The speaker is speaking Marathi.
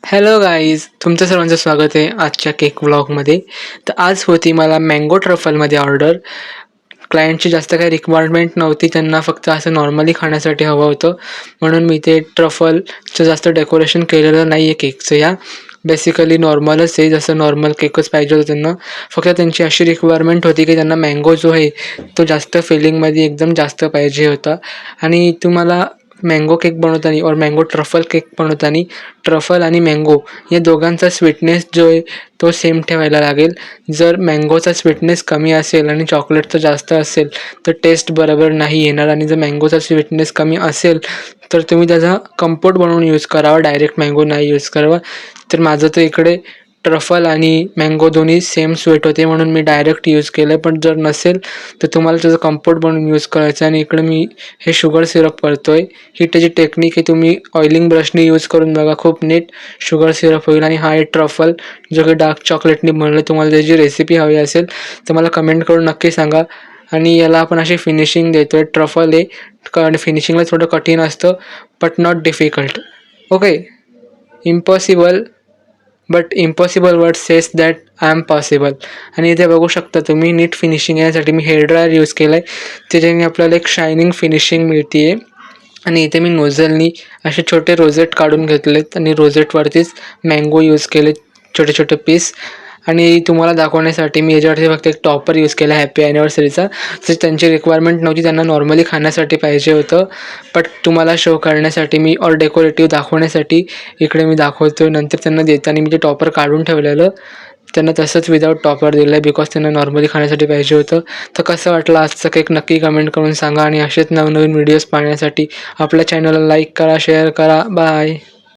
हॅलो गाईज, तुमचं सर्वांचं स्वागत आहे आजच्या केक व्लॉगमध्ये. तर आज होती मला मँगो ट्रफलमध्ये ऑर्डर. क्लायंटची जास्त काही रिक्वायरमेंट नव्हती, त्यांना फक्त असं नॉर्मली खाण्यासाठी हवं होतं. म्हणून मी ते ट्रफलचं जास्त डेकोरेशन केलेलं नाही आहे केकचं. या बेसिकली नॉर्मलच आहे, जसं नॉर्मल केकच पाहिजे होतं त्यांना. फक्त त्यांची अशी रिक्वायरमेंट होती की त्यांना मँगो जो आहे तो जास्त फिलिंगमध्ये एकदम जास्त पाहिजे होता. आणि तुम्हाला मँगो केक बनवताना और मँगो ट्रफल केक बनवताना ट्रफल आणि मँगो या दोघांचा स्वीटनेस जो आहे तो सेम ठेवायला लागेल. जर मँगोचा स्वीटनेस कमी असेल आणि चॉकलेटचा जास्त असेल तर टेस्ट बरोबर नाही येणार. आणि जर मँगोचा स्वीटनेस कमी असेल तर तुम्ही त्याचा कंपोट बनवून यूज करावा, डायरेक्ट मँगो नाही यूज करावा. तर माझं तर इकडे ट्रफल आणि मँगो दोन्ही सेम स्वीट होते म्हणून मी डायरेक्ट यूज केलं. पण जर नसेल तर तुम्हाला त्याचं कंपोट बनवून यूज करायचं. आणि इकडे मी हे शुगर सिरप करतो आहे. ही त्याची टेक्निक आहे, तुम्ही ऑइलिंग ब्रशने यूज करून बघा, खूप नीट शुगर सिरप होईल. आणि हा आहे ट्रफल जो की डार्क चॉकलेटने बनवलं. तुम्हाला त्याची रेसिपी हवी असेल तर मला कमेंट करून नक्की सांगा. आणि याला आपण अशी फिनिशिंग देतो आहे. ट्रफल आहे फिनिशिंगला थोडं कठीण असतं, but not difficult. Okay, impossible but impossible word says that I am possible. आणि इथे बघू शकता तुम्ही, नीट फिनिशिंग यासाठी मी हेअर ड्रायर यूज केलं आहे, त्याच्याने आपल्याला एक शायनिंग फिनिशिंग मिळते आहे. आणि इथे मी नोझलनी असे छोटे रोजेट काढून घेतलेत आणि रोजेटवरतीच मँगो यूज केले, छोटे छोटे पीस. आणि तुम्हाला दाखवण्यासाठी मी याच्यावरती फक्त एक टॉपर यूज केला हॅपी ॲनिव्हर्सरीचा. तर त्यांची रिक्वायरमेंट नव्हती, त्यांना नॉर्मली खाण्यासाठी पाहिजे होतं. बट तुम्हाला शो करण्यासाठी मी और डेकोरेटिव्ह दाखवण्यासाठी इकडे मी दाखवतो. नंतर त्यांना देताना मी ते टॉपर काढून ठेवलेलं, त्यांना तसंच विदाऊट टॉपर दिलं आहे बिकॉज त्यांना नॉर्मली खाण्यासाठी पाहिजे होतं. तर कसं वाटलं आजचं केक नक्की कमेंट करून सांगा. आणि असेच नवनवीन व्हिडिओज पाहण्यासाठी आपल्या चॅनलला लाईक करा, शेअर करा. बाय.